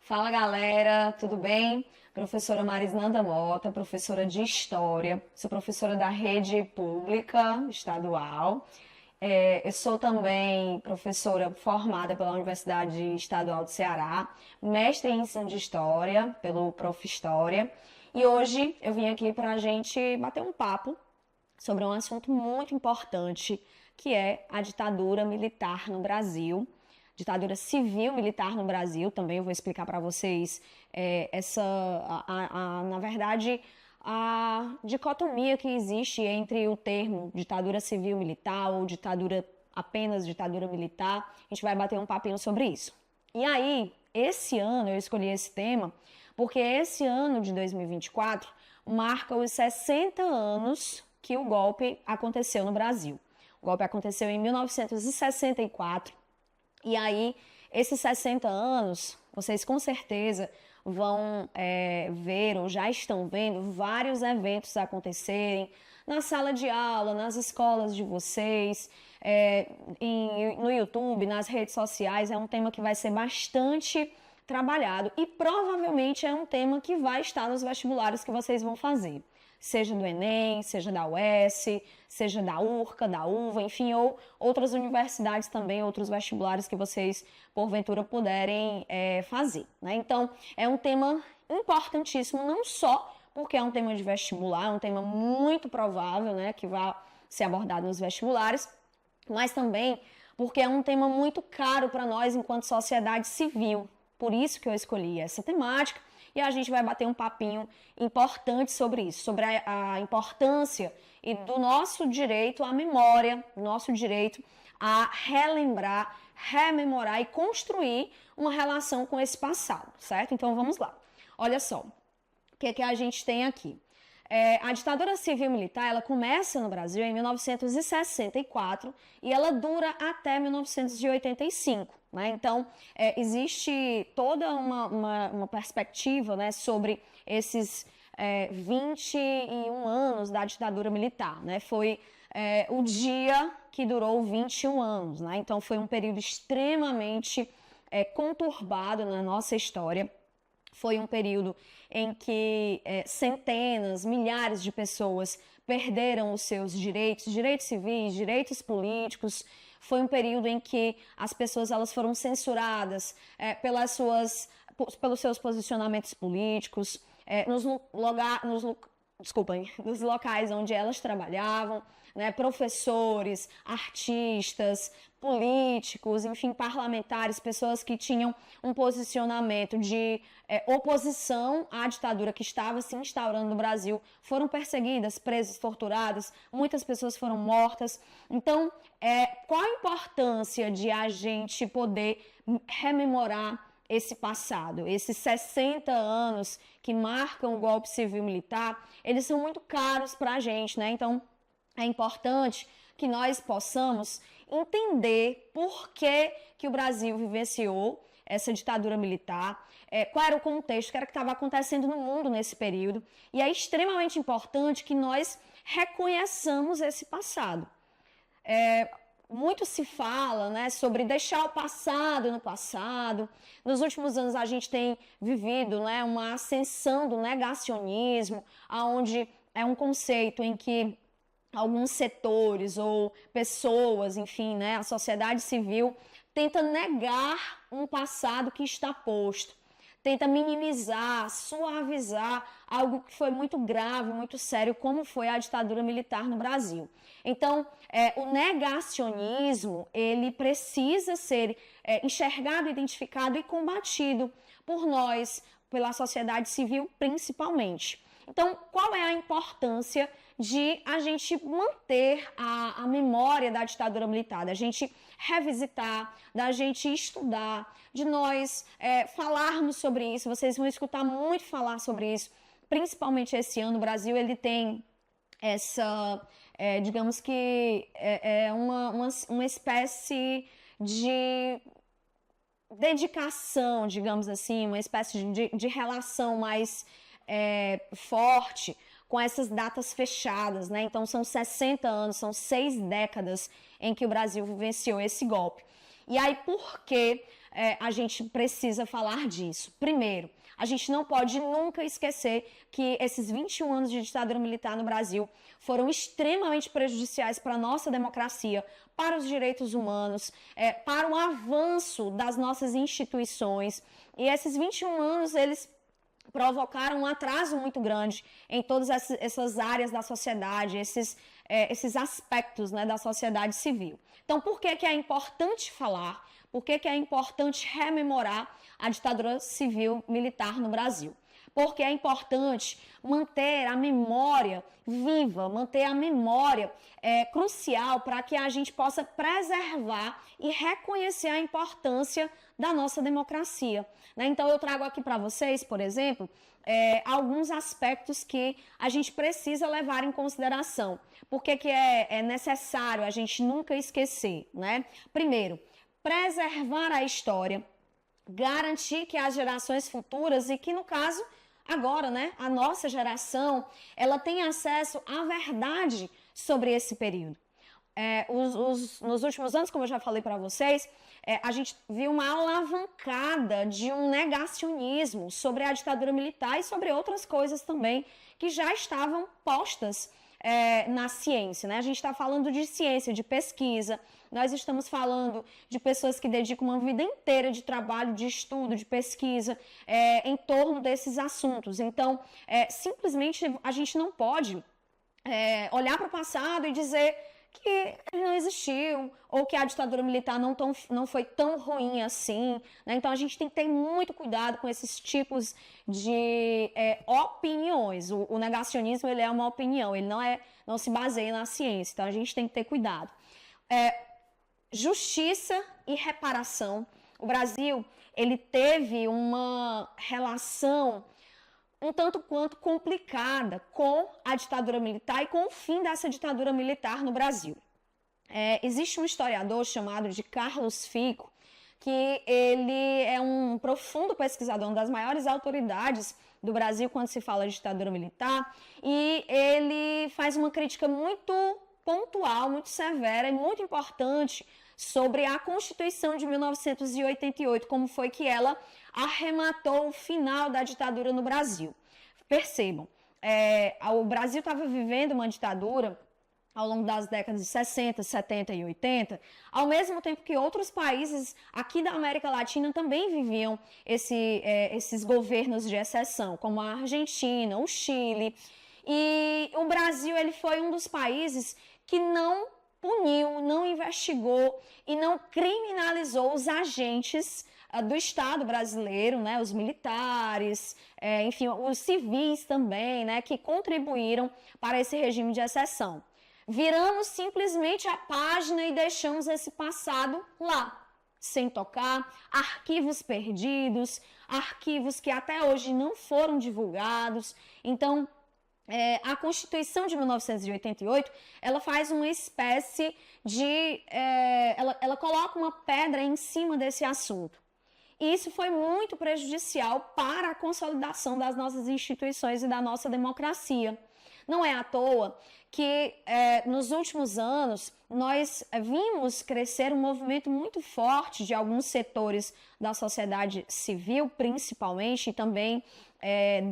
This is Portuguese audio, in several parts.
Fala galera, tudo bem? Professora Marisnanda Mota, professora de História, sou professora da rede pública estadual. Eu sou também professora formada pela Universidade Estadual do Ceará, mestre em ensino de História pelo Prof. História. E hoje eu vim aqui para a gente bater um papo sobre um assunto muito importante, que é a ditadura militar no Brasil. Ditadura civil-militar no Brasil, também eu vou explicar para vocês na verdade, a dicotomia que existe entre o termo ditadura civil-militar ou apenas ditadura militar. A gente vai bater um papinho sobre isso. E aí, esse ano, eu escolhi esse tema porque esse ano de 2024 marca os 60 anos que o golpe aconteceu no Brasil. O golpe aconteceu em 1964. E aí, esses 60 anos, vocês com certeza vão ver ou já estão vendo vários eventos acontecerem na sala de aula, nas escolas de vocês, no YouTube, nas redes sociais. É um tema que vai ser bastante trabalhado e provavelmente é um tema que vai estar nos vestibulares que vocês vão fazer. Seja do Enem, seja da UES, seja da URCA, da UVA, enfim, ou outras universidades também, outros vestibulares que vocês, porventura, puderem fazer, né? Então, é um tema importantíssimo, não só porque é um tema de vestibular, é um tema muito provável, né, que vai ser abordado nos vestibulares, mas também porque é um tema muito caro para nós enquanto sociedade civil. Por isso que eu escolhi essa temática. E a gente vai bater um papinho importante sobre isso, sobre a importância e do nosso direito à memória, nosso direito a relembrar, rememorar e construir uma relação com esse passado, certo? Então vamos lá. Olha só, o que a gente tem aqui? A ditadura civil-militar, ela começa no Brasil em 1964 e ela dura até 1985. Né? Então, existe toda uma perspectiva, né, sobre esses 21 anos da ditadura militar. Né? Foi o dia que durou 21 anos. Né? Então, foi um período extremamente conturbado na nossa história. Foi um período em que centenas, milhares de pessoas perderam os seus direitos civis, direitos políticos. Foi um período em que as pessoas elas foram censuradas pelos seus posicionamentos políticos, nos locais onde elas trabalhavam, né, professores, artistas, políticos, enfim, parlamentares, pessoas que tinham um posicionamento de oposição à ditadura que estava se instaurando no Brasil, foram perseguidas, presas, torturadas, muitas pessoas foram mortas. Então, qual a importância de a gente poder rememorar esse passado, esses 60 anos que marcam o golpe civil-militar? Eles são muito caros para a gente, né? Então, é importante que nós possamos entender por que o Brasil vivenciou essa ditadura militar, qual era o contexto, o que era que estava acontecendo no mundo nesse período. E é extremamente importante que nós reconheçamos esse passado. Muito se fala, né, sobre deixar o passado no passado. Nos últimos anos a gente tem vivido, né, uma ascensão do negacionismo, onde é um conceito em que alguns setores ou pessoas, enfim, né, a sociedade civil tenta negar um passado que está posto, tenta minimizar, suavizar algo que foi muito grave, muito sério, como foi a ditadura militar no Brasil. Então, o negacionismo, ele precisa ser enxergado, identificado e combatido por nós, pela sociedade civil principalmente. Então, qual é a importância de a gente manter a memória da ditadura militar, da gente revisitar, da gente estudar, de nós falarmos sobre isso? Vocês vão escutar muito falar sobre isso, principalmente esse ano. O Brasil ele tem essa, digamos que uma espécie de dedicação, digamos assim, uma espécie de relação mais forte com essas datas fechadas, né? Então são 60 anos, são 6 décadas em que o Brasil vivenciou esse golpe. E aí por que a gente precisa falar disso. Primeiro, a gente não pode nunca esquecer que esses 21 anos de ditadura militar no Brasil foram extremamente prejudiciais para a nossa democracia, para os direitos humanos, para o avanço das nossas instituições. E esses 21 anos, eles provocaram um atraso muito grande em todas essas áreas da sociedade, esses aspectos, né, da sociedade civil. Então, por que é importante falar? Por que é importante rememorar a ditadura civil-militar no Brasil? Porque é importante manter a memória viva, manter a memória crucial para que a gente possa preservar e reconhecer a importância da nossa democracia. Né? Então, eu trago aqui para vocês, por exemplo, alguns aspectos que a gente precisa levar em consideração. Por que é necessário a gente nunca esquecer? Né? Primeiro, preservar a história, garantir que as gerações futuras e que, no caso, agora, né, a nossa geração, ela tem acesso à verdade sobre esse período. Nos últimos anos, como eu já falei para vocês, a gente viu uma alavancada de um negacionismo sobre a ditadura militar e sobre outras coisas também que já estavam postas na ciência, né? A gente está falando de ciência, de pesquisa, nós estamos falando de pessoas que dedicam uma vida inteira de trabalho, de estudo, de pesquisa em torno desses assuntos. Então, simplesmente a gente não pode olhar para o passado e dizer que ele não existiu, ou que a ditadura militar não foi tão ruim assim. Né? Então, a gente tem que ter muito cuidado com esses tipos de opiniões. O negacionismo, ele é uma opinião, ele não se baseia na ciência. Então, a gente tem que ter cuidado. Justiça e reparação. O Brasil, ele teve uma relação um tanto quanto complicada com a ditadura militar e com o fim dessa ditadura militar no Brasil. Existe um historiador chamado de Carlos Fico, que ele é um profundo pesquisador, uma das maiores autoridades do Brasil quando se fala de ditadura militar, e ele faz uma crítica muito pontual, muito severa e muito importante sobre a Constituição de 1988, como foi que ela arrematou o final da ditadura no Brasil. Percebam, o Brasil estava vivendo uma ditadura ao longo das décadas de 60, 70 e 80, ao mesmo tempo que outros países aqui da América Latina também viviam esses governos de exceção, como a Argentina, o Chile. E o Brasil, ele foi um dos países que não puniu, não investigou e não criminalizou os agentes do Estado brasileiro, né, os militares, enfim, os civis também, né, que contribuíram para esse regime de exceção. Viramos simplesmente a página e deixamos esse passado lá, sem tocar, arquivos perdidos, arquivos que até hoje não foram divulgados. Então, a Constituição de 1988, ela faz uma espécie de... ela coloca uma pedra em cima desse assunto. E isso foi muito prejudicial para a consolidação das nossas instituições e da nossa democracia. Não é à toa que nos últimos anos nós vimos crescer um movimento muito forte de alguns setores da sociedade civil, principalmente, e também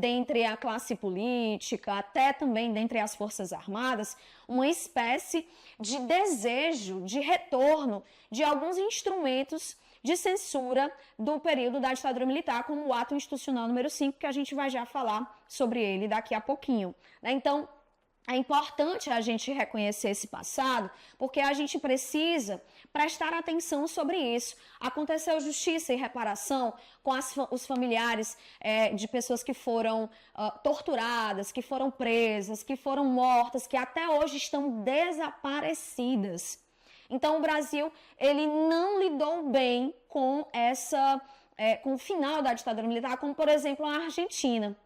dentre a classe política, até também dentre as Forças Armadas, uma espécie de desejo de retorno de alguns instrumentos de censura do período da ditadura militar, como o Ato Institucional número 5, que a gente vai já falar sobre ele daqui a pouquinho. Então, é importante a gente reconhecer esse passado, porque a gente precisa prestar atenção sobre isso. Aconteceu justiça e reparação com os familiares de pessoas que foram torturadas, que foram presas, que foram mortas, que até hoje estão desaparecidas. Então, o Brasil, ele não lidou bem com com o final da ditadura militar, como, por exemplo, a Argentina.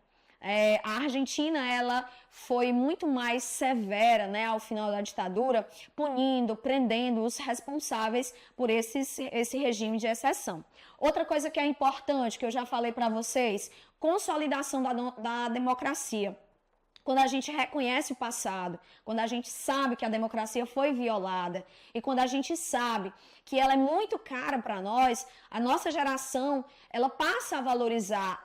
A Argentina, ela foi muito mais severa, né, ao final da ditadura, punindo, prendendo os responsáveis por esse regime de exceção. Outra coisa que é importante, que eu já falei para vocês, consolidação da democracia. quando a gente reconhece o passado, quando a gente sabe que a democracia foi violada e quando a gente sabe que ela é muito cara para nós, a nossa geração, ela passa a valorizar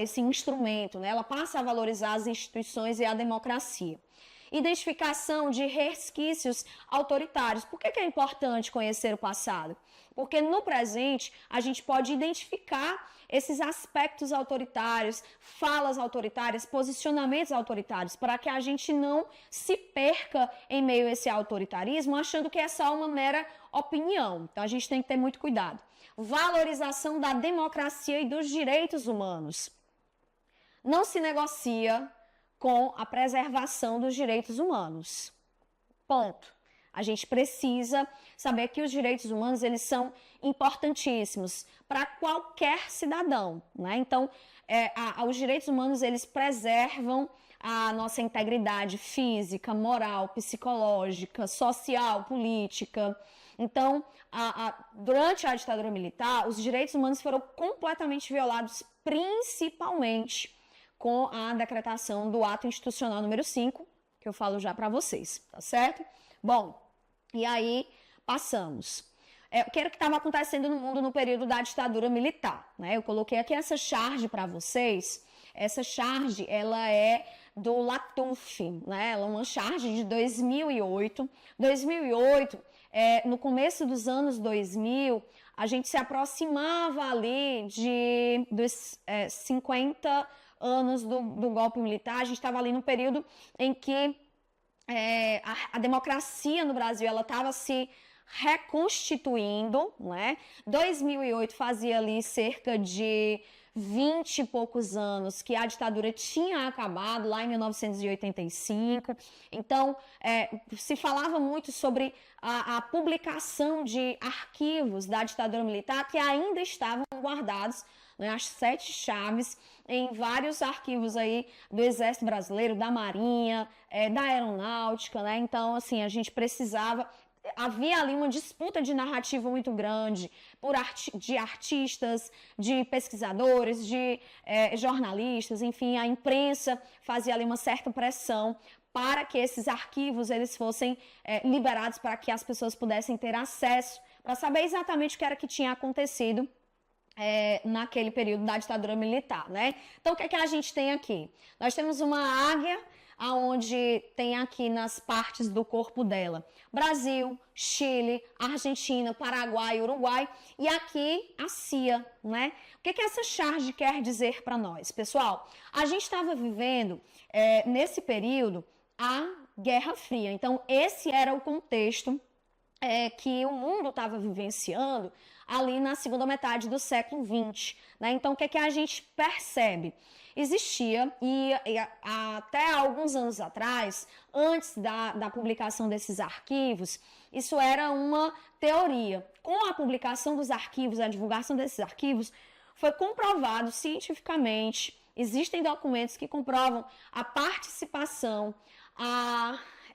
esse instrumento, né? Ela passa a valorizar as instituições e a democracia. Identificação de resquícios autoritários. Por que é importante conhecer o passado? Porque no presente a gente pode identificar esses aspectos autoritários, falas autoritárias, posicionamentos autoritários, para que a gente não se perca em meio a esse autoritarismo, achando que é só uma mera opinião. Então a gente tem que ter muito cuidado. Valorização da democracia e dos direitos humanos. Não se negocia com a preservação dos direitos humanos. Ponto. A gente precisa saber que os direitos humanos, eles são importantíssimos para qualquer cidadão, né? Então, os direitos humanos, eles preservam a nossa integridade física, moral, psicológica, social, política. Então, durante a ditadura militar, os direitos humanos foram completamente violados, principalmente com a decretação do ato institucional número 5, que eu falo já para vocês, tá certo? Bom, e aí passamos. O que era que estava acontecendo no mundo no período da ditadura militar, né? Eu coloquei aqui essa charge para vocês. Essa charge, ela é do Latuf, né? Ela é uma charge de 2008. 2008, no começo dos anos 2000, a gente se aproximava ali dos 50 anos do golpe militar. A gente estava ali no período em que a democracia no Brasil ela estava se reconstituindo, né? 2008 fazia ali cerca de 20 e poucos anos que a ditadura tinha acabado, lá em 1985. Então, se falava muito sobre a publicação de arquivos da ditadura militar que ainda estavam guardados, né, as 7 chaves em vários arquivos aí do Exército Brasileiro, da Marinha, da Aeronáutica, né? Então, assim, a gente precisava... Havia ali uma disputa de narrativa muito grande de artistas, de pesquisadores, de jornalistas, enfim, a imprensa fazia ali uma certa pressão para que esses arquivos eles fossem liberados para que as pessoas pudessem ter acesso, para saber exatamente o que era que tinha acontecido naquele período da ditadura militar, né? Então, o que é que a gente tem aqui? Nós temos uma águia, aonde tem aqui nas partes do corpo dela Brasil, Chile, Argentina, Paraguai, Uruguai e aqui a CIA, né? O que essa charge quer dizer para nós? Pessoal, a gente estava vivendo nesse período a Guerra Fria, então esse era o contexto que o mundo estava vivenciando ali na segunda metade do século XX, né? Então o que a gente percebe? Existia, e até alguns anos atrás, antes da publicação desses arquivos, isso era uma teoria. Com a publicação dos arquivos, a divulgação desses arquivos, foi comprovado cientificamente, existem documentos que comprovam a participação,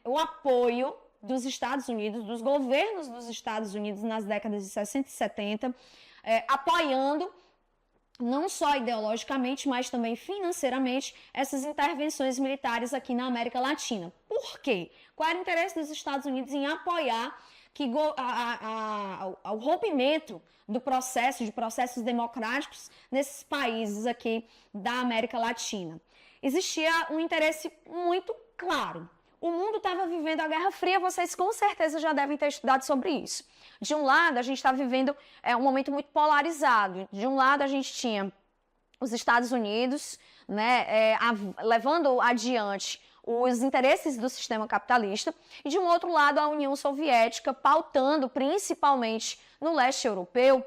o apoio dos Estados Unidos, dos governos dos Estados Unidos nas décadas de 60 e 70, apoiando não só ideologicamente, mas também financeiramente, essas intervenções militares aqui na América Latina. Por quê? Qual era o interesse dos Estados Unidos em apoiar o rompimento de processos democráticos nesses países aqui da América Latina? Existia um interesse muito claro. O mundo estava vivendo a Guerra Fria, vocês com certeza já devem ter estudado sobre isso. De um lado, a gente está vivendo um momento muito polarizado. De um lado, a gente tinha os Estados Unidos, né, levando adiante os interesses do sistema capitalista, e de um outro lado, a União Soviética, pautando principalmente no leste europeu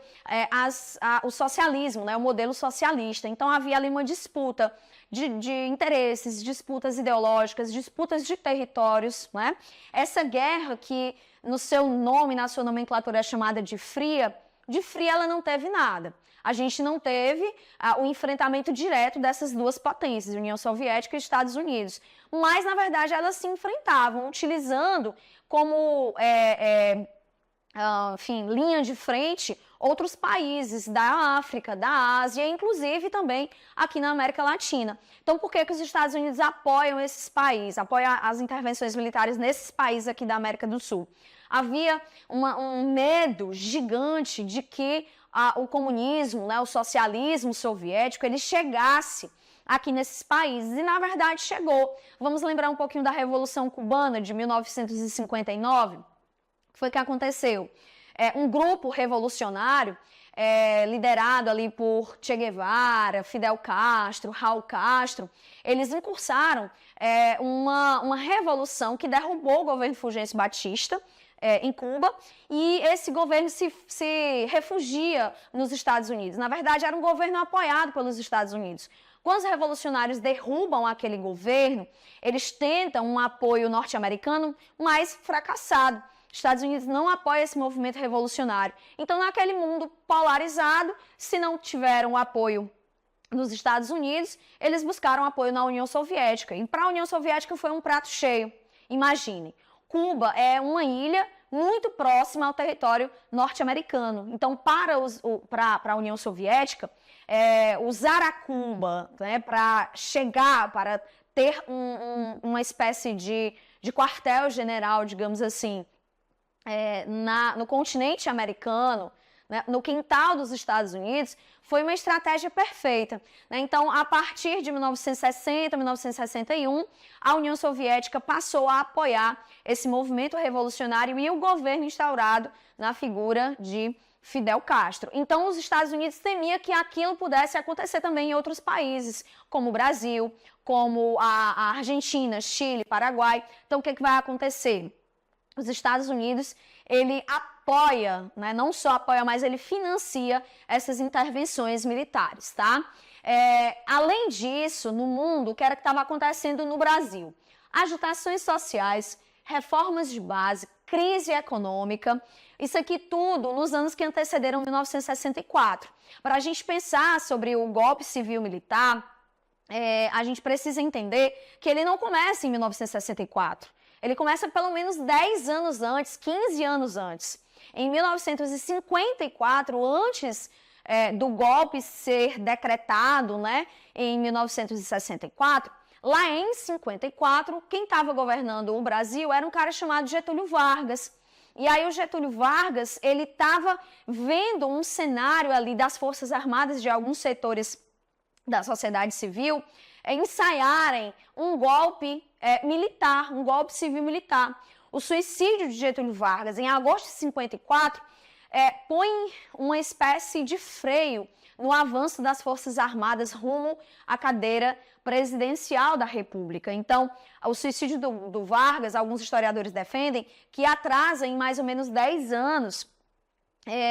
o socialismo, né, o modelo socialista. Então, havia ali uma disputa de interesses, disputas ideológicas, disputas de territórios, né? Essa guerra que no seu nome, na sua nomenclatura é chamada de fria ela não teve nada. A gente não teve o enfrentamento direto dessas duas potências, União Soviética e Estados Unidos. Mas, na verdade, elas se enfrentavam, utilizando como, enfim, linha de frente outros países da África, da Ásia, inclusive também aqui na América Latina. Então, por que os Estados Unidos apoiam esses países, apoiam as intervenções militares nesses países aqui da América do Sul? Havia um medo gigante de que o comunismo, né, o socialismo soviético, ele chegasse aqui nesses países, e na verdade chegou. Vamos lembrar um pouquinho da Revolução Cubana de 1959? O que foi que aconteceu? Um grupo revolucionário, liderado ali por Che Guevara, Fidel Castro, Raul Castro, eles incursaram uma revolução que derrubou o governo Fulgêncio Batista, em Cuba, e esse governo se refugia nos Estados Unidos. Na verdade, era um governo apoiado pelos Estados Unidos. Quando os revolucionários derrubam aquele governo, eles tentam um apoio norte-americano, mas fracassado. Os Estados Unidos não apoiam esse movimento revolucionário. Então, naquele mundo polarizado, se não tiveram apoio nos Estados Unidos, eles buscaram apoio na União Soviética. E para a União Soviética foi um prato cheio. Imagine, Cuba é uma ilha muito próxima ao território norte-americano. Então, para a União Soviética, usar a Cuba, né, para chegar, para ter uma espécie de quartel-general, digamos assim, no continente americano, né, no quintal dos Estados Unidos, foi uma estratégia perfeita. Né? Então, a partir de 1960, 1961, a União Soviética passou a apoiar esse movimento revolucionário e o governo instaurado na figura de Fidel Castro. Então, os Estados Unidos temiam que aquilo pudesse acontecer também em outros países, como o Brasil, como a Argentina, Chile, Paraguai. Então, o que vai acontecer? Os Estados Unidos, ele apoia, né, não só apoia, mas ele financia essas intervenções militares, tá? Além disso, no mundo, o que era que estava acontecendo no Brasil? Agitações sociais, reformas de base, crise econômica, isso aqui tudo nos anos que antecederam 1964. Para a gente pensar sobre o golpe civil-militar, a gente precisa entender que ele não começa em 1964. Ele começa pelo menos 10 anos antes, 15 anos antes. Em 1954, antes do golpe ser decretado, né, em 1964, lá em 54, quem estava governando o Brasil era um cara chamado Getúlio Vargas. E aí o Getúlio Vargas, ele estava vendo um cenário ali das Forças Armadas, de alguns setores da sociedade civil, ensaiarem um golpe militar, um golpe civil-militar. O suicídio de Getúlio Vargas, em agosto de 54, põe uma espécie de freio no avanço das Forças Armadas rumo à cadeira presidencial da República. Então, o suicídio do Vargas, alguns historiadores defendem que atrasa em mais ou menos 10 anos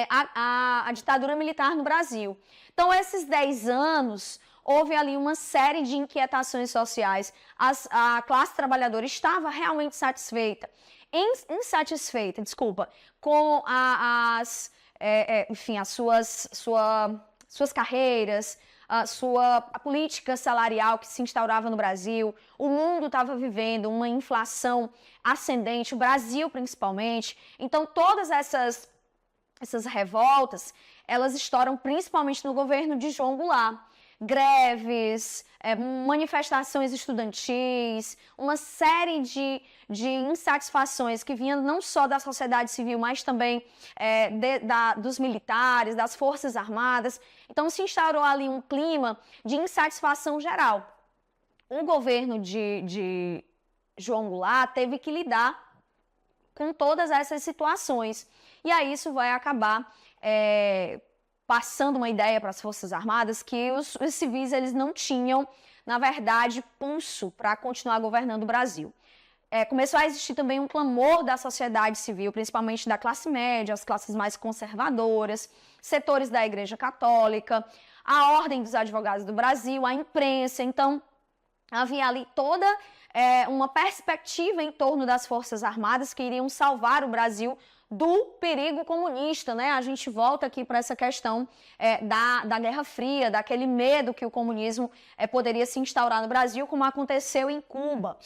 a ditadura militar no Brasil. Então, esses 10 anos, houve ali uma série de inquietações sociais. A classe trabalhadora estava realmente insatisfeita, com enfim, as suas carreiras, a política salarial que se instaurava no Brasil. O mundo estava vivendo uma inflação ascendente, o Brasil principalmente. Então, todas essas revoltas, elas estouram principalmente no governo de João Goulart. Greves, manifestações estudantis, uma série de insatisfações que vinham não só da sociedade civil, mas também dos militares, das Forças Armadas. Então, se instaurou ali um clima de insatisfação geral. O governo de João Goulart teve que lidar com todas essas situações. E aí isso vai acabar passando uma ideia para as Forças Armadas que os civis eles não tinham, na verdade, pulso para continuar governando o Brasil. Começou a existir também um clamor da sociedade civil, principalmente da classe média, as classes mais conservadoras, setores da Igreja Católica, a Ordem dos Advogados do Brasil, a imprensa. Então, havia ali toda uma perspectiva em torno das Forças Armadas que iriam salvar o Brasil do perigo comunista, né? A gente volta aqui para essa questão da Guerra Fria, daquele medo que o comunismo poderia se instaurar no Brasil, como aconteceu em Cuba.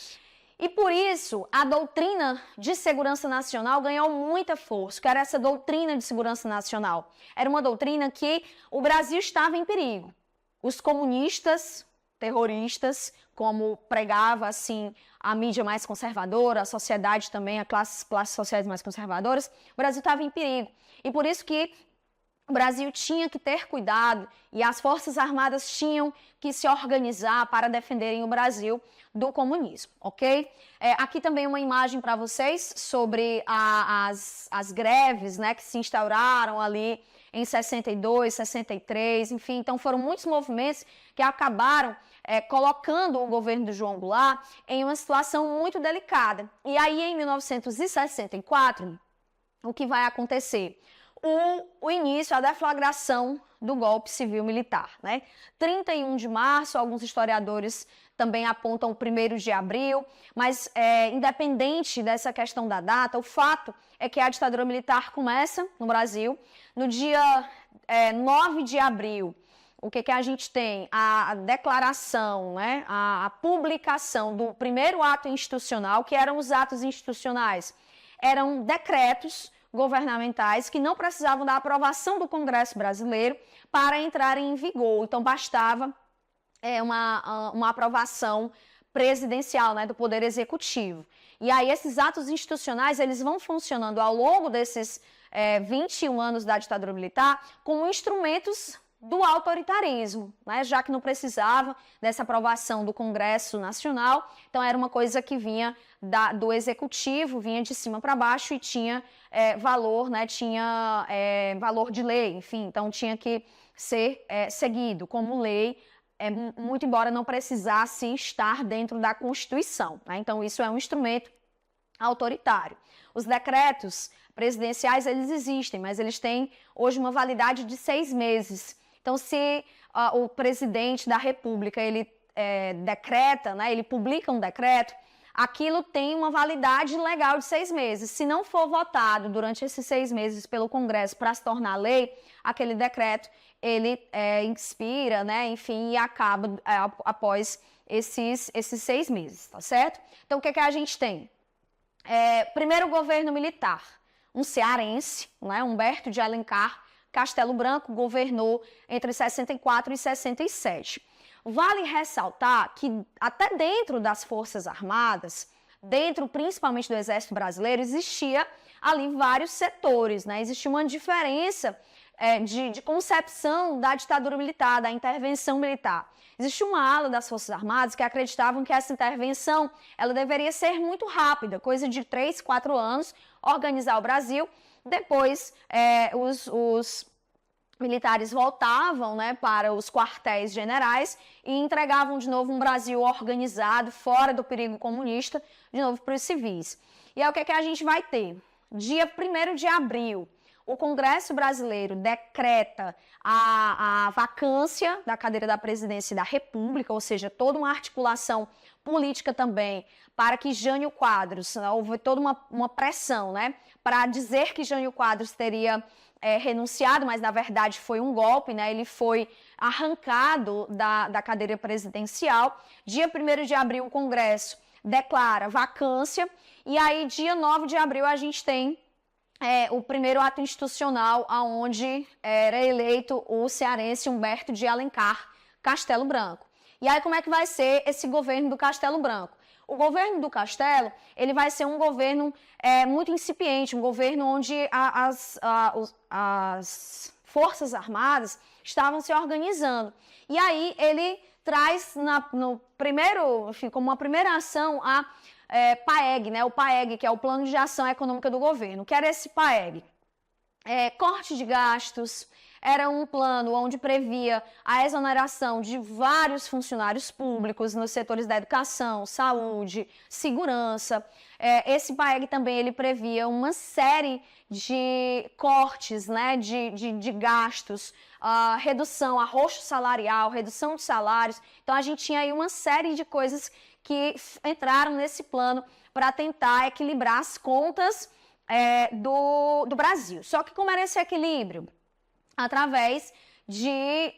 E por isso, a doutrina de segurança nacional ganhou muita força, que era essa doutrina de segurança nacional. Era uma doutrina que o Brasil estava em perigo. Os comunistas, terroristas, como pregava assim a mídia mais conservadora, a sociedade também, as classes sociais mais conservadoras, o Brasil estava em perigo. E por isso que o Brasil tinha que ter cuidado e as Forças Armadas tinham que se organizar para defenderem o Brasil do comunismo, ok? Aqui também uma imagem para vocês sobre as greves, né, que se instauraram ali em 62, 63, enfim. Então foram muitos movimentos que acabaram colocando o governo do João Goulart em uma situação muito delicada. E aí, em 1964, o que vai acontecer? O início, a deflagração do golpe civil-militar, né? 31 de março, alguns historiadores também apontam o 1º de abril, mas independente dessa questão da data, o fato é que a ditadura militar começa no Brasil. No dia 9 de abril, o que a gente tem? A declaração, né? A publicação do primeiro ato institucional, que eram os atos institucionais. Eram decretos governamentais que não precisavam da aprovação do Congresso brasileiro para entrarem em vigor. Então, bastava uma aprovação presidencial, né, do Poder Executivo. E aí, esses atos institucionais, eles vão funcionando ao longo desses 21 anos da ditadura militar como instrumentos do autoritarismo, né, já que não precisava dessa aprovação do Congresso Nacional. Então, era uma coisa que vinha do Executivo, vinha de cima para baixo e tinha valor, né, tinha valor de lei, enfim, então tinha que ser seguido como lei, muito embora não precisasse estar dentro da Constituição, né? Então isso é um instrumento autoritário. Os decretos presidenciais, eles existem, mas eles têm hoje uma validade de 6 meses. Então, se o presidente da República, ele decreta, né, ele publica um decreto, aquilo tem uma validade legal de 6 meses. Se não for votado durante esses 6 meses pelo Congresso para se tornar lei, aquele decreto, ele expira, né, enfim, e acaba após esses 6 meses, tá certo? Então, o que a gente tem? Primeiro governo militar, um cearense, né, Humberto de Alencar Castelo Branco, governou entre 64 e 67. Vale ressaltar que até dentro das Forças Armadas, dentro principalmente do Exército Brasileiro, existia ali vários setores, né? Existia uma diferença de concepção da ditadura militar, da intervenção militar. Existia uma ala das Forças Armadas que acreditavam que essa intervenção ela deveria ser muito rápida, coisa de 3, 4 anos, organizar o Brasil. Depois, os militares voltavam, né, para os quartéis generais e entregavam de novo um Brasil organizado, fora do perigo comunista, de novo para os civis. E é o que a gente vai ter. Dia 1º de abril, o Congresso Brasileiro decreta a vacância da cadeira da presidência da República, ou seja, toda uma articulação política também para que Jânio Quadros, houve toda uma pressão, né, para dizer que Jânio Quadros teria renunciado, mas na verdade foi um golpe, né? Ele foi arrancado da cadeira presidencial. Dia 1º de abril, o Congresso declara vacância, e aí dia 9 de abril a gente tem o primeiro ato institucional, onde era eleito o cearense Humberto de Alencar Castelo Branco. E aí como é que vai ser esse governo do Castelo Branco? O governo do Castelo, ele vai ser um governo muito incipiente, um governo onde as Forças Armadas estavam se organizando. E aí ele traz no primeiro, enfim, como uma primeira ação a PAEG, né? O PAEG, que é o Plano de Ação Econômica do Governo. O que era esse PAEG? Corte de gastos. Era um plano onde previa a exoneração de vários funcionários públicos nos setores da educação, saúde, segurança. Esse PAEG também ele previa uma série de cortes, né, de gastos, redução, arroxo salarial, redução de salários. Então, a gente tinha aí uma série de coisas que entraram nesse plano para tentar equilibrar as contas do Brasil. Só que como era esse equilíbrio? Através de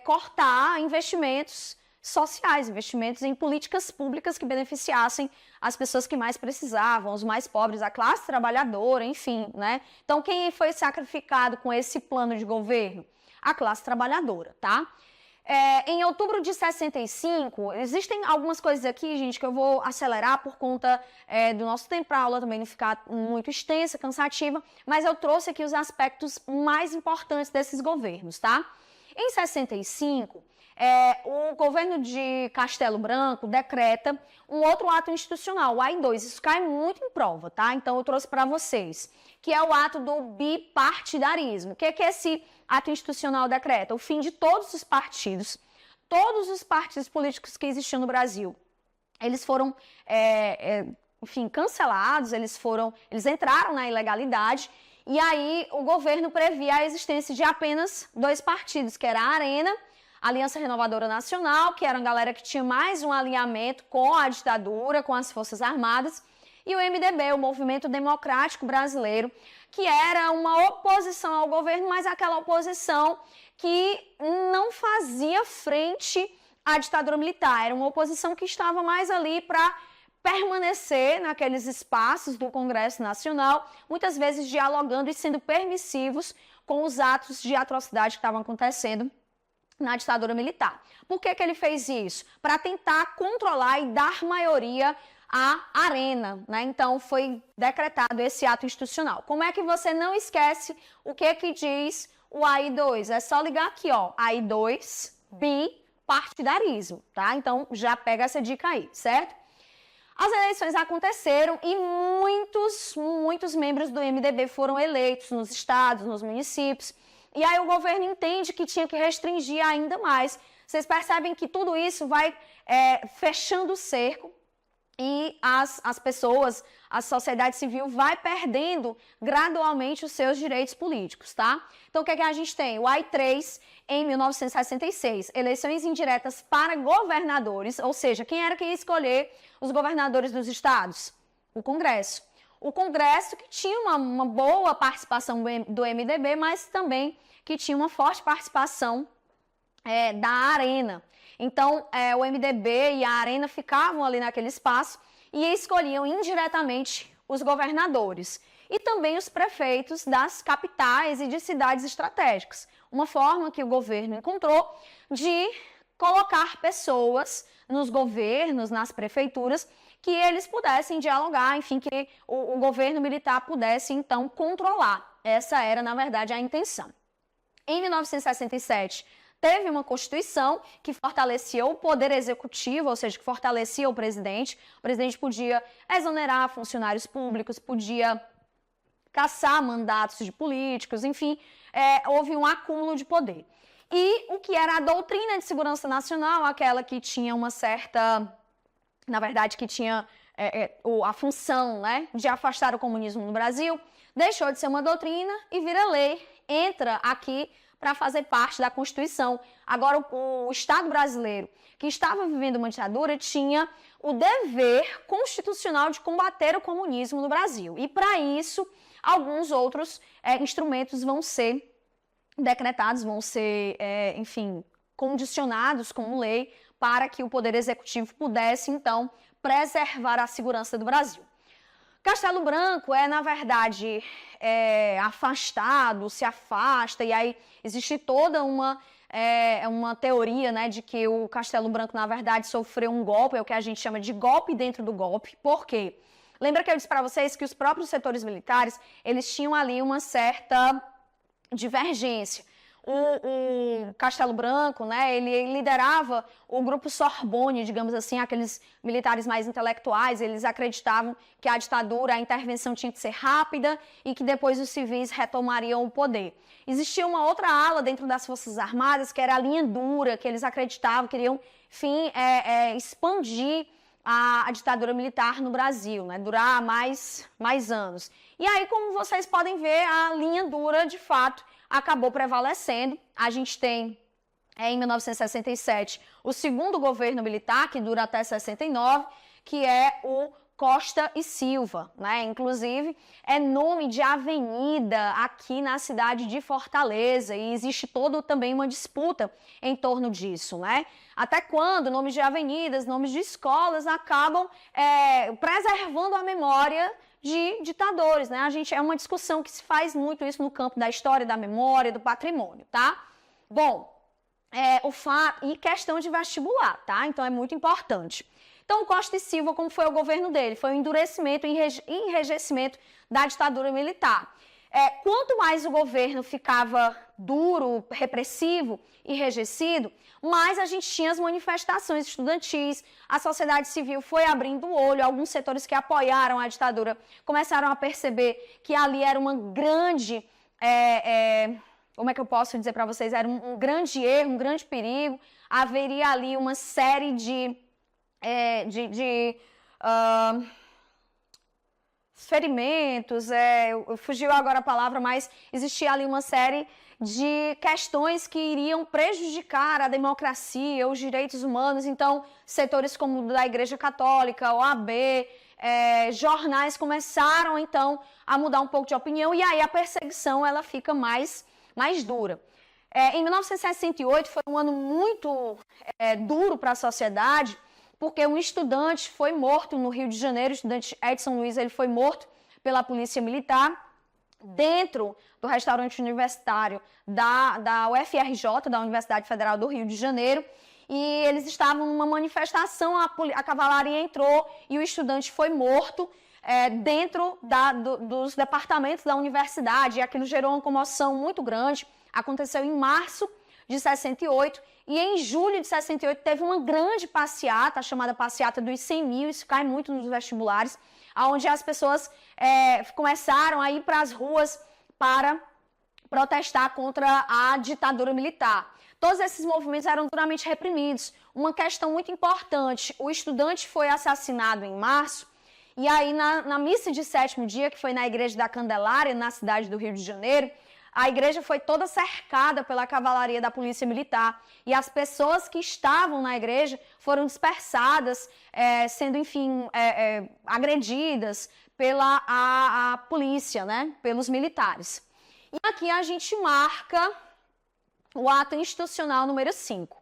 cortar investimentos sociais, investimentos em políticas públicas que beneficiassem as pessoas que mais precisavam, os mais pobres, a classe trabalhadora, enfim, né? Então, quem foi sacrificado com esse plano de governo? A classe trabalhadora, tá? Em outubro de 65, existem algumas coisas aqui, gente, que eu vou acelerar por conta do nosso tempo para a aula também não ficar muito extensa, cansativa, mas eu trouxe aqui os aspectos mais importantes desses governos, tá? Em 65, o governo de Castelo Branco decreta um outro ato institucional, o AI-2. Isso cai muito em prova, tá? Então, eu trouxe para vocês, que é o ato do bipartidarismo. O que é que esse ato institucional decreta? O fim de todos os partidos políticos que existiam no Brasil. Eles foram, enfim, cancelados, eles entraram na ilegalidade, e aí o governo previa a existência de apenas 2 partidos, que era a Arena, Aliança Renovadora Nacional, que era uma galera que tinha mais um alinhamento com a ditadura, com as Forças Armadas, e o MDB, o Movimento Democrático Brasileiro, que era uma oposição ao governo, mas aquela oposição que não fazia frente à ditadura militar. Era uma oposição que estava mais ali para permanecer naqueles espaços do Congresso Nacional, muitas vezes dialogando e sendo permissivos com os atos de atrocidade que estavam acontecendo na ditadura militar. Por que ele fez isso? Para tentar controlar e dar maioria à Arena, né? Então foi decretado esse ato institucional. Como é que você não esquece o que diz o AI-2? É só ligar aqui, ó, AI-2, bipartidarismo, tá? Então já pega essa dica aí, certo? As eleições aconteceram e muitos membros do MDB foram eleitos nos estados, nos municípios. E aí o governo entende que tinha que restringir ainda mais. Vocês percebem que tudo isso vai fechando o cerco e as pessoas, a sociedade civil vai perdendo gradualmente os seus direitos políticos, tá? Então o que a gente tem? O AI-3 em 1966, eleições indiretas para governadores, ou seja, quem era que ia escolher os governadores dos estados? O Congresso. O Congresso que tinha uma boa participação do MDB, mas também que tinha uma forte participação da Arena. Então, o MDB e a Arena ficavam ali naquele espaço e escolhiam indiretamente os governadores e também os prefeitos das capitais e de cidades estratégicas. Uma forma que o governo encontrou de colocar pessoas nos governos, nas prefeituras, que eles pudessem dialogar, enfim, que o governo militar pudesse, então, controlar. Essa era, na verdade, a intenção. Em 1967, teve uma Constituição que fortalecia o poder executivo, ou seja, que fortalecia o presidente. O presidente podia exonerar funcionários públicos, podia cassar mandatos de políticos, enfim, houve um acúmulo de poder. E o que era a doutrina de segurança nacional, aquela que tinha uma certa... na verdade, que tinha a função, né, de afastar o comunismo no Brasil, deixou de ser uma doutrina e vira lei, entra aqui para fazer parte da Constituição. Agora, o Estado brasileiro, que estava vivendo uma ditadura, tinha o dever constitucional de combater o comunismo no Brasil. E, para isso, alguns outros instrumentos vão ser decretados, vão ser, enfim, condicionados como lei, para que o Poder Executivo pudesse, então, preservar a segurança do Brasil. Castelo Branco na verdade, afastado, se afasta, e aí existe toda uma teoria, né, de que o Castelo Branco, na verdade, sofreu um golpe, é o que a gente chama de golpe dentro do golpe. Por quê? Lembra que eu disse para vocês que os próprios setores militares, eles tinham ali uma certa divergência. O Castelo Branco, né, ele liderava o grupo Sorbonne, digamos assim, aqueles militares mais intelectuais. Eles acreditavam que a ditadura, a intervenção tinha que ser rápida e que depois os civis retomariam o poder. Existia uma outra ala dentro das Forças Armadas, que era a linha dura, que eles acreditavam, queriam, enfim, expandir a ditadura militar no Brasil, né, durar mais anos. E aí, como vocês podem ver, a linha dura, de fato, acabou prevalecendo. A gente tem, em 1967, o segundo governo militar, que dura até 69, que é o Costa e Silva, né? Inclusive, é nome de avenida aqui na cidade de Fortaleza e existe todo também uma disputa em torno disso, né? Até quando nomes de avenidas, nomes de escolas acabam preservando a memória de ditadores, né? É uma discussão que se faz muito isso no campo da história, da memória, do patrimônio, tá? Bom, e questão de vestibular, tá? Então é muito importante. Então, Costa e Silva, como foi o governo dele? Foi o endurecimento e enrijecimento da ditadura militar. Quanto mais o governo ficava duro, repressivo e enrijecido, mais a gente tinha as manifestações estudantis, a sociedade civil foi abrindo o olho, alguns setores que apoiaram a ditadura começaram a perceber que ali era uma grande... como é que eu posso dizer para vocês? Era um grande erro, um grande perigo, haveria ali uma série de ferimentos, fugiu agora a palavra, mas existia ali uma série de questões que iriam prejudicar a democracia, os direitos humanos. Então, setores como o da Igreja Católica, OAB, jornais começaram, então, a mudar um pouco de opinião e aí a perseguição ela fica mais dura. Em 1968 foi um ano muito duro para a sociedade, porque um estudante foi morto no Rio de Janeiro, o estudante Edson Luiz, ele foi morto pela polícia militar dentro do restaurante universitário da UFRJ, da Universidade Federal do Rio de Janeiro, e eles estavam numa manifestação, a cavalaria entrou e o estudante foi morto dentro dos departamentos da universidade, e aquilo gerou uma comoção muito grande. Aconteceu em março de 68, e em julho de 68 teve uma grande passeata, chamada Passeata dos 100 mil, isso cai muito nos vestibulares, onde as pessoas começaram a ir para as ruas para protestar contra a ditadura militar. Todos esses movimentos eram duramente reprimidos. Uma questão muito importante, o estudante foi assassinado em março, e aí na missa de sétimo dia, que foi na Igreja da Candelária, na cidade do Rio de Janeiro, a igreja foi toda cercada pela cavalaria da polícia militar e as pessoas que estavam na igreja foram dispersadas, sendo, enfim, agredidas pela a polícia, né, pelos militares. E aqui a gente marca o ato institucional número 5.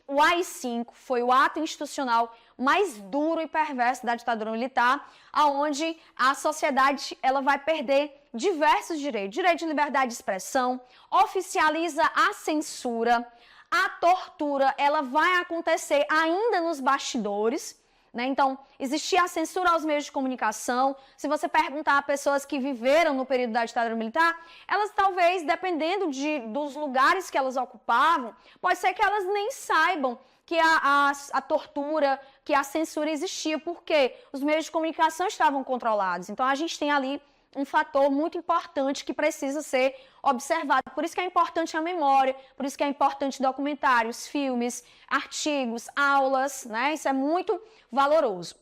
O AI-5 foi o ato institucional mais duro e perverso da ditadura militar, aonde a sociedade ela vai perder diversos direitos. Direito de liberdade de expressão, oficializa a censura, a tortura, ela vai acontecer ainda nos bastidores, né? Então, existia a censura aos meios de comunicação. Se você perguntar a pessoas que viveram no período da ditadura militar, elas talvez, dependendo dos lugares que elas ocupavam, pode ser que elas nem saibam que a tortura, que a censura existia, porque os meios de comunicação estavam controlados. Então, a gente tem ali um fator muito importante que precisa ser observado. Por isso que é importante a memória, por isso que é importante documentários, filmes, artigos, aulas, né? Isso é muito valoroso.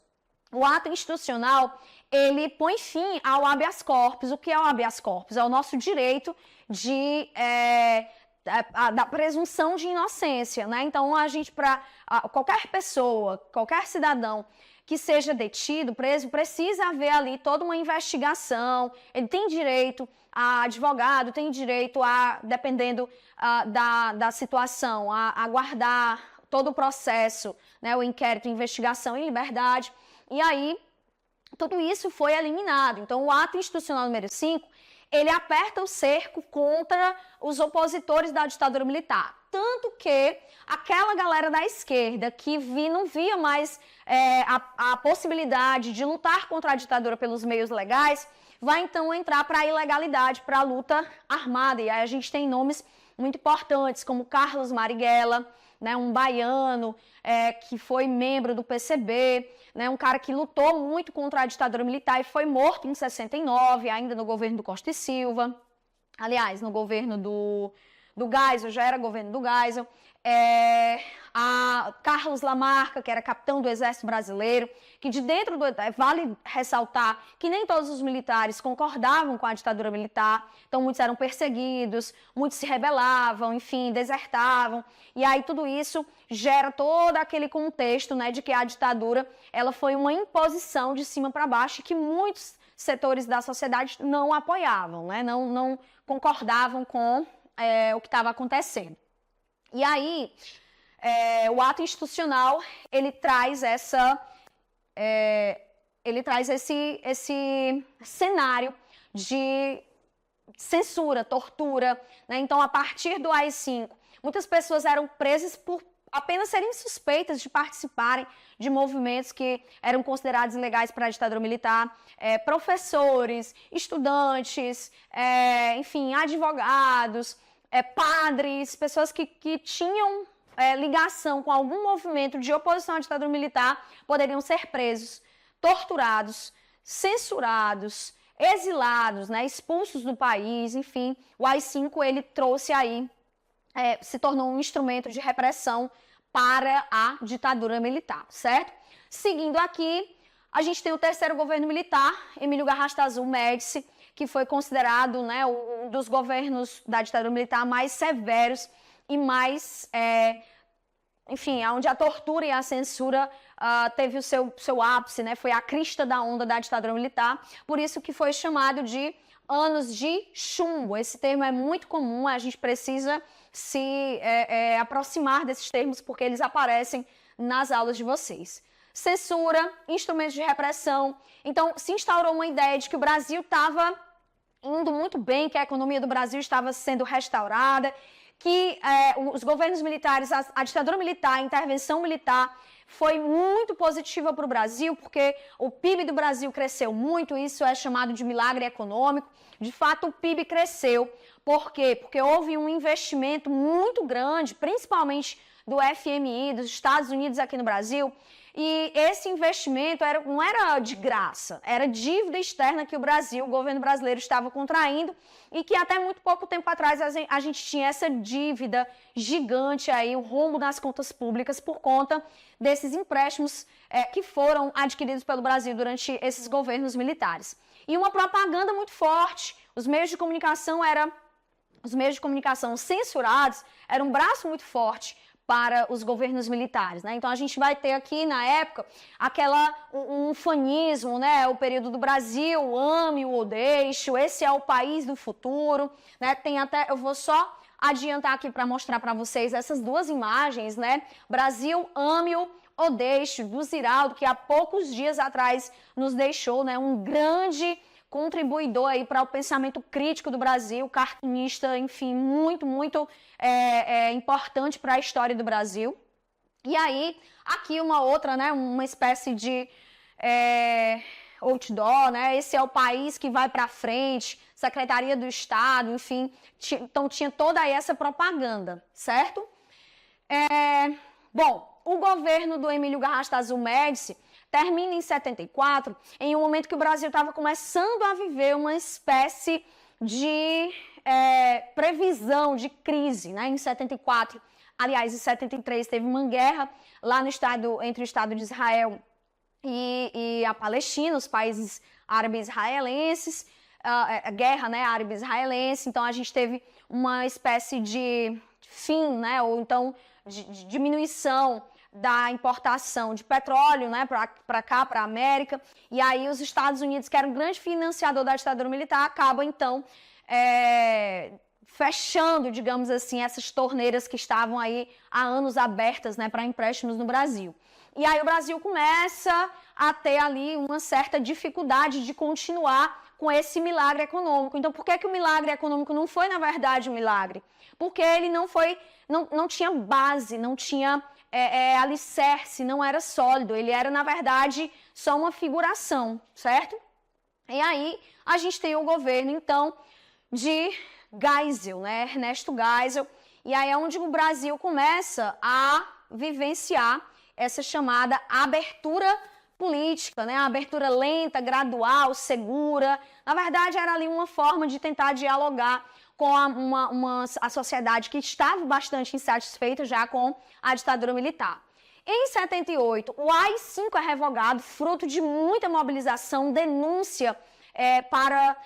O ato institucional, ele põe fim ao habeas corpus. O que é o habeas corpus? É o nosso direito da presunção de inocência, né? Então, qualquer pessoa, qualquer cidadão que seja detido, preso, precisa haver ali toda uma investigação, ele tem direito a advogado, tem direito dependendo da situação, a aguardar todo o processo, né, o inquérito, investigação em liberdade, e aí tudo isso foi eliminado. Então, o ato institucional número 5, ele aperta o cerco contra os opositores da ditadura militar. Tanto que aquela galera da esquerda que não via mais a possibilidade de lutar contra a ditadura pelos meios legais, vai então entrar para a ilegalidade, para a luta armada. E aí a gente tem nomes muito importantes, como Carlos Marighella, né, um baiano que foi membro do PCB, né, um cara que lutou muito contra a ditadura militar e foi morto em 69, ainda no governo do Costa e Silva. Aliás, no governo do Geisel, já era governo do Geisel. Carlos Lamarca, que era capitão do Exército Brasileiro, que de dentro do... Vale ressaltar que nem todos os militares concordavam com a ditadura militar, então muitos eram perseguidos, muitos se rebelavam, enfim, desertavam, e aí tudo isso gera todo aquele contexto, né, de que a ditadura ela foi uma imposição de cima para baixo, que muitos setores da sociedade não apoiavam, né, não concordavam com o que estava acontecendo. E aí, o ato institucional, ele traz esse cenário de censura, tortura, né? Então, a partir do AI-5, muitas pessoas eram presas por apenas serem suspeitas de participarem de movimentos que eram considerados ilegais para a ditadura militar, professores, estudantes, enfim, advogados, padres, pessoas que tinham ligação com algum movimento de oposição à ditadura militar, poderiam ser presos, torturados, censurados, exilados, né, expulsos do país, enfim. O AI-5, ele trouxe aí, se tornou um instrumento de repressão para a ditadura militar, certo? Seguindo aqui, a gente tem o terceiro governo militar, Emílio Garrastazu Médici, que foi considerado, né, um dos governos da ditadura militar mais severos e mais, enfim, onde a tortura e a censura teve o seu ápice, né, foi a crista da onda da ditadura militar, por isso que foi chamado de anos de chumbo. Esse termo é muito comum, a gente precisa se aproximar desses termos porque eles aparecem nas aulas de vocês. Censura, instrumentos de repressão. Então, se instaurou uma ideia de que o Brasil estava indo muito bem, que a economia do Brasil estava sendo restaurada, que os governos militares, a ditadura militar, a intervenção militar foi muito positiva para o Brasil, porque o PIB do Brasil cresceu muito, isso é chamado de milagre econômico. De fato, o PIB cresceu. Por quê? Porque houve um investimento muito grande, principalmente do FMI, dos Estados Unidos aqui no Brasil, e esse investimento não era de graça, era dívida externa que o Brasil, o governo brasileiro, estava contraindo e que até muito pouco tempo atrás a gente tinha essa dívida gigante aí, o rombo nas contas públicas por conta desses empréstimos que foram adquiridos pelo Brasil durante esses governos militares. E uma propaganda muito forte, os meios de comunicação censurados, era um braço muito forte para os governos militares, né? Então a gente vai ter aqui na época um fanismo, né? O período do Brasil, ame-o ou deixe-o, esse é o país do futuro, né? Tem até, eu vou só adiantar aqui para mostrar para vocês essas duas imagens, né? Brasil, ame-o ou deixe-o, do Ziraldo, que há poucos dias atrás nos deixou, né? Um grande contribuidor aí para o pensamento crítico do Brasil, cartunista, enfim, muito importante para a história do Brasil. E aí, aqui uma outra, né, uma espécie de outdoor, né, esse é o país que vai para frente, Secretaria do Estado, enfim, então tinha toda aí essa propaganda, certo? Bom, o governo do Emílio Garrastazu Médici termina em 74, em um momento que o Brasil estava começando a viver uma espécie de previsão de crise, né? Em 74, aliás, em 73 teve uma guerra lá no entre o Estado de Israel e a Palestina, os países árabe-israelenses, a guerra, né, árabe-israelense. Então a gente teve uma espécie de fim, né, ou então de diminuição da importação de petróleo, né, para cá, para a América, e aí os Estados Unidos, que era um grande financiador da ditadura militar, acabam então fechando, digamos assim, essas torneiras que estavam aí há anos abertas, né, para empréstimos no Brasil. E aí o Brasil começa a ter ali uma certa dificuldade de continuar com esse milagre econômico. Então, por que o milagre econômico não foi, na verdade, um milagre? Porque ele não tinha base, não tinha alicerce, não era sólido, ele era, na verdade, só uma figuração, certo? E aí, a gente tem o governo, então, de Geisel, né, Ernesto Geisel, e aí é onde o Brasil começa a vivenciar essa chamada abertura política, né, a abertura lenta, gradual, segura. Na verdade, era ali uma forma de tentar dialogar com a sociedade que estava bastante insatisfeita já com a ditadura militar. Em 78, o AI-5 é revogado, fruto de muita mobilização, denúncia para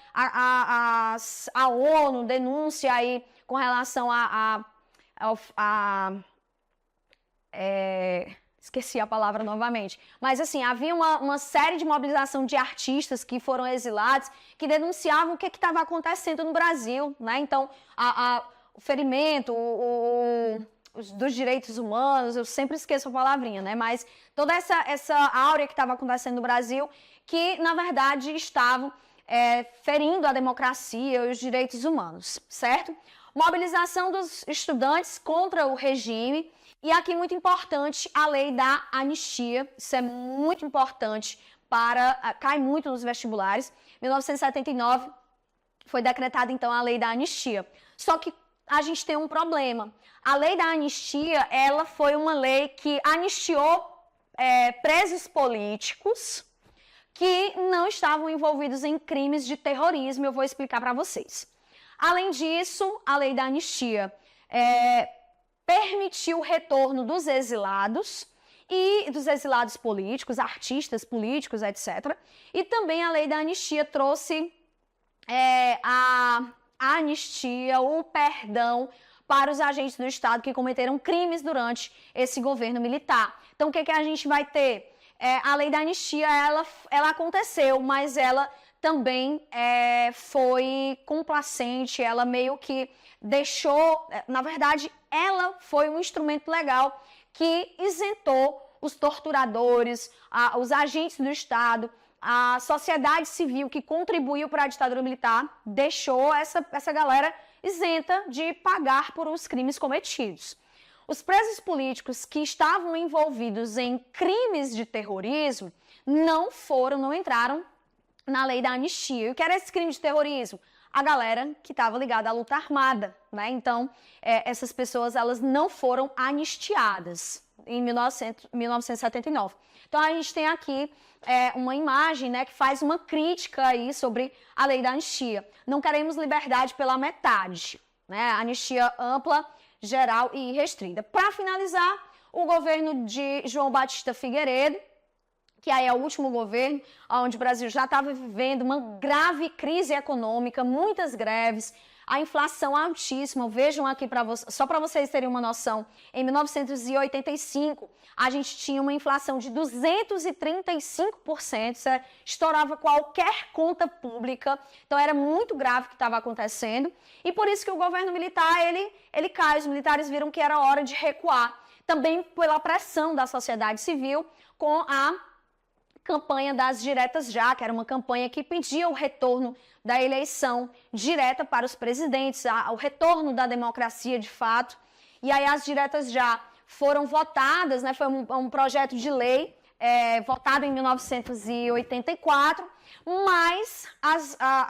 a ONU, denúncia aí com relação esqueci a palavra novamente, mas assim, havia uma série de mobilização de artistas que foram exilados, que denunciavam o que estava acontecendo no Brasil, né? Então, o ferimento, dos direitos humanos, eu sempre esqueço a palavrinha, né? Mas toda essa áurea que estava acontecendo no Brasil, que na verdade estavam ferindo a democracia e os direitos humanos, certo? Mobilização dos estudantes contra o regime. E aqui, muito importante, a lei da anistia. Isso é muito importante, cai muito nos vestibulares. Em 1979, foi decretada, então, a lei da anistia. Só que a gente tem um problema. A lei da anistia, ela foi uma lei que anistiou presos políticos que não estavam envolvidos em crimes de terrorismo. Eu vou explicar para vocês. Além disso, a lei da anistia permitiu o retorno dos exilados e dos exilados políticos, artistas políticos, etc. E também a lei da anistia trouxe a anistia, o perdão para os agentes do Estado que cometeram crimes durante esse governo militar. Então, o que a gente vai ter? A lei da anistia, ela aconteceu, mas ela também foi complacente, ela meio que deixou, na verdade, ela foi um instrumento legal que isentou os torturadores, os agentes do Estado, a sociedade civil que contribuiu para a ditadura militar, deixou essa galera isenta de pagar por os crimes cometidos. Os presos políticos que estavam envolvidos em crimes de terrorismo não entraram na lei da anistia. E o que era esse crime de terrorismo? A galera que estava ligada à luta armada, né? Então, essas pessoas, elas não foram anistiadas em 1979. Então, a gente tem aqui uma imagem, né, que faz uma crítica aí sobre a lei da anistia. Não queremos liberdade pela metade, né? Anistia ampla, geral e restrita. Para finalizar, o governo de João Batista Figueiredo, que aí é o último governo, onde o Brasil já estava vivendo uma grave crise econômica, muitas greves, a inflação altíssima. Vejam aqui, só para vocês terem uma noção, em 1985, a gente tinha uma inflação de 235%, isso estourava qualquer conta pública, então era muito grave o que estava acontecendo, e por isso que o governo militar, ele cai, os militares viram que era hora de recuar, também pela pressão da sociedade civil com a campanha das diretas já, que era uma campanha que pedia o retorno da eleição direta para os presidentes, o retorno da democracia de fato. E aí as diretas já foram votadas, né? Foi um projeto de lei votado em 1984, mas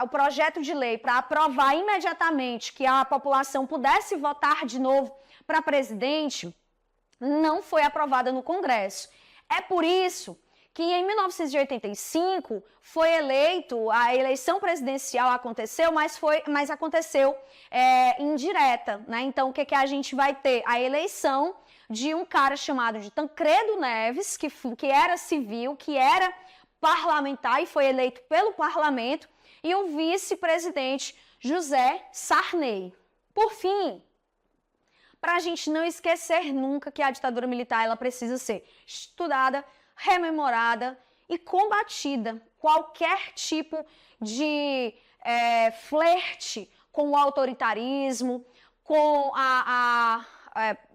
o projeto de lei para aprovar imediatamente que a população pudesse votar de novo para presidente não foi aprovada no Congresso. É por isso que em 1985 foi eleito, a eleição presidencial aconteceu, mas aconteceu indireta, né? Então, o que a gente vai ter? A eleição de um cara chamado de Tancredo Neves, que era civil, que era parlamentar e foi eleito pelo parlamento, e o vice-presidente José Sarney. Por fim, para a gente não esquecer nunca que a ditadura militar ela precisa ser estudada, rememorada e combatida. Qualquer tipo de flerte com o autoritarismo, com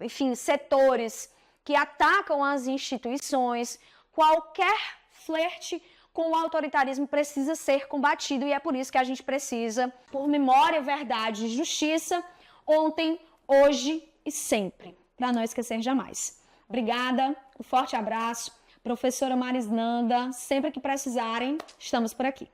enfim, setores que atacam as instituições, qualquer flerte com o autoritarismo precisa ser combatido, e é por isso que a gente precisa, por memória, verdade e justiça, ontem, hoje e sempre, para não esquecer jamais. Obrigada, um forte abraço. Professora Marisnanda, sempre que precisarem, estamos por aqui.